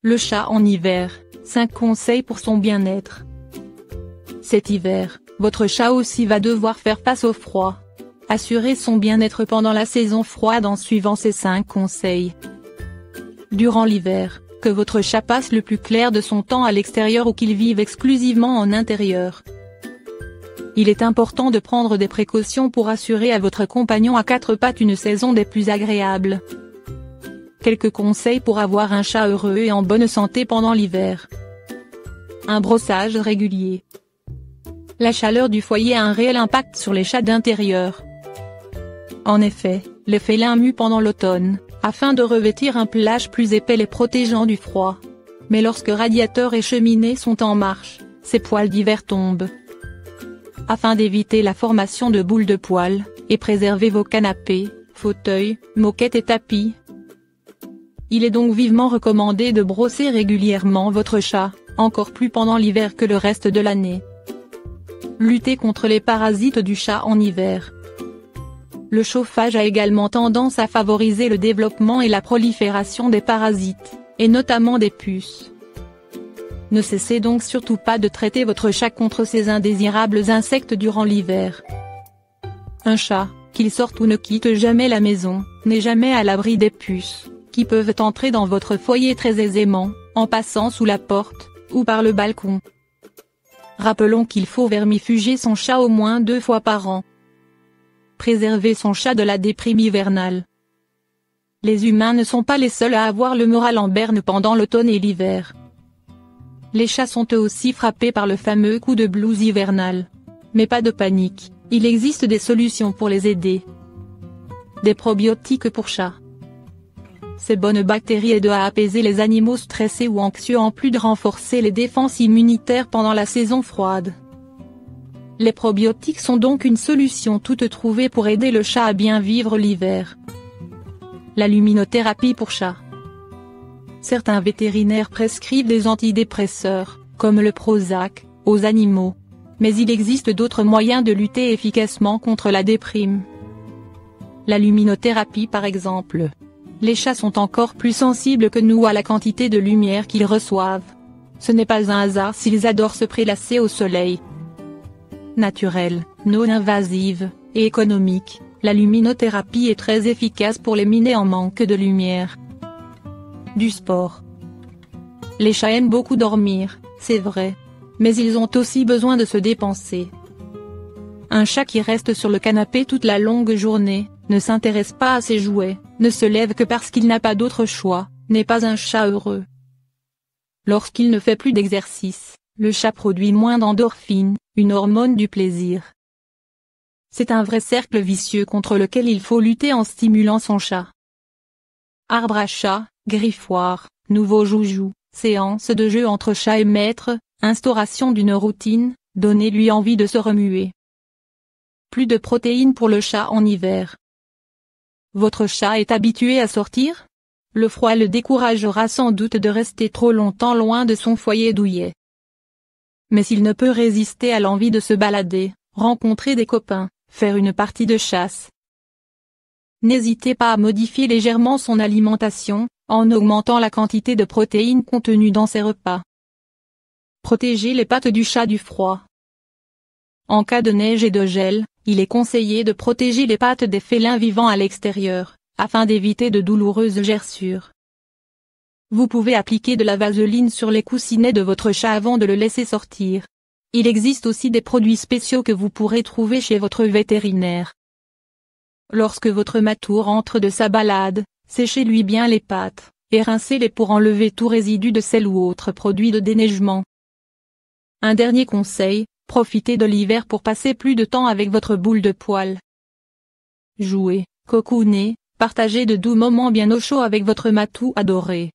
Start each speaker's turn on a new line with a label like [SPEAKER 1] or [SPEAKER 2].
[SPEAKER 1] Le chat en hiver, 5 conseils pour son bien-être. Cet hiver, votre chat aussi va devoir faire face au froid. Assurez son bien-être pendant la saison froide en suivant ces 5 conseils. Durant l'hiver, que votre chat passe le plus clair de son temps à l'extérieur ou qu'il vive exclusivement en intérieur. Il est important de prendre des précautions pour assurer à votre compagnon à 4 pattes une saison des plus agréables. Quelques conseils pour avoir un chat heureux et en bonne santé pendant l'hiver. Un brossage régulier. La chaleur du foyer a un réel impact sur les chats d'intérieur. En effet, les félins muent pendant l'automne, afin de revêtir un pelage plus épais les protégeant du froid. Mais lorsque radiateurs et cheminées sont en marche, ces poils d'hiver tombent. Afin d'éviter la formation de boules de poils, et préserver vos canapés, fauteuils, moquettes et tapis, il est donc vivement recommandé de brosser régulièrement votre chat, encore plus pendant l'hiver que le reste de l'année. Lutter contre les parasites du chat en hiver. Le chauffage a également tendance à favoriser le développement et la prolifération des parasites, et notamment des puces. Ne cessez donc surtout pas de traiter votre chat contre ces indésirables insectes durant l'hiver. Un chat, qu'il sorte ou ne quitte jamais la maison, n'est jamais à l'abri des puces, qui peuvent entrer dans votre foyer très aisément, en passant sous la porte, ou par le balcon. Rappelons qu'il faut vermifuger son chat au moins 2 fois par an. Préserver son chat de la déprime hivernale. Les humains ne sont pas les seuls à avoir le moral en berne pendant l'automne et l'hiver. Les chats sont eux aussi frappés par le fameux coup de blues hivernal. Mais pas de panique, il existe des solutions pour les aider. Des probiotiques pour chats. Ces bonnes bactéries aident à apaiser les animaux stressés ou anxieux en plus de renforcer les défenses immunitaires pendant la saison froide. Les probiotiques sont donc une solution toute trouvée pour aider le chat à bien vivre l'hiver. La luminothérapie pour chat. Certains vétérinaires prescrivent des antidépresseurs, comme le Prozac, aux animaux. Mais il existe d'autres moyens de lutter efficacement contre la déprime. La luminothérapie par exemple. Les chats sont encore plus sensibles que nous à la quantité de lumière qu'ils reçoivent. Ce n'est pas un hasard s'ils adorent se prélasser au soleil. Naturelle, non invasive, et économique, la luminothérapie est très efficace pour les minets en manque de lumière. Du sport. Les chats aiment beaucoup dormir, c'est vrai. Mais ils ont aussi besoin de se dépenser. Un chat qui reste sur le canapé toute la longue journée, ne s'intéresse pas à ses jouets, ne se lève que parce qu'il n'a pas d'autre choix, n'est pas un chat heureux. Lorsqu'il ne fait plus d'exercice, le chat produit moins d'endorphine, une hormone du plaisir. C'est un vrai cercle vicieux contre lequel il faut lutter en stimulant son chat. Arbre à chat, griffoir, nouveau joujou, séance de jeu entre chat et maître, instauration d'une routine, donnez-lui envie de se remuer. Plus de protéines pour le chat en hiver. Votre chat est habitué à sortir? Le froid le découragera sans doute de rester trop longtemps loin de son foyer douillet. Mais s'il ne peut résister à l'envie de se balader, rencontrer des copains, faire une partie de chasse, n'hésitez pas à modifier légèrement son alimentation, en augmentant la quantité de protéines contenues dans ses repas. Protégez les pattes du chat du froid. En cas de neige et de gel, il est conseillé de protéger les pattes des félins vivant à l'extérieur, afin d'éviter de douloureuses gerçures. Vous pouvez appliquer de la vaseline sur les coussinets de votre chat avant de le laisser sortir. Il existe aussi des produits spéciaux que vous pourrez trouver chez votre vétérinaire. Lorsque votre matou rentre de sa balade, séchez-lui bien les pattes, et rincez-les pour enlever tout résidu de sel ou autre produit de déneigement. Un dernier conseil, profitez de l'hiver pour passer plus de temps avec votre boule de poil. Jouez, cocoonez, partagez de doux moments bien au chaud avec votre matou adoré.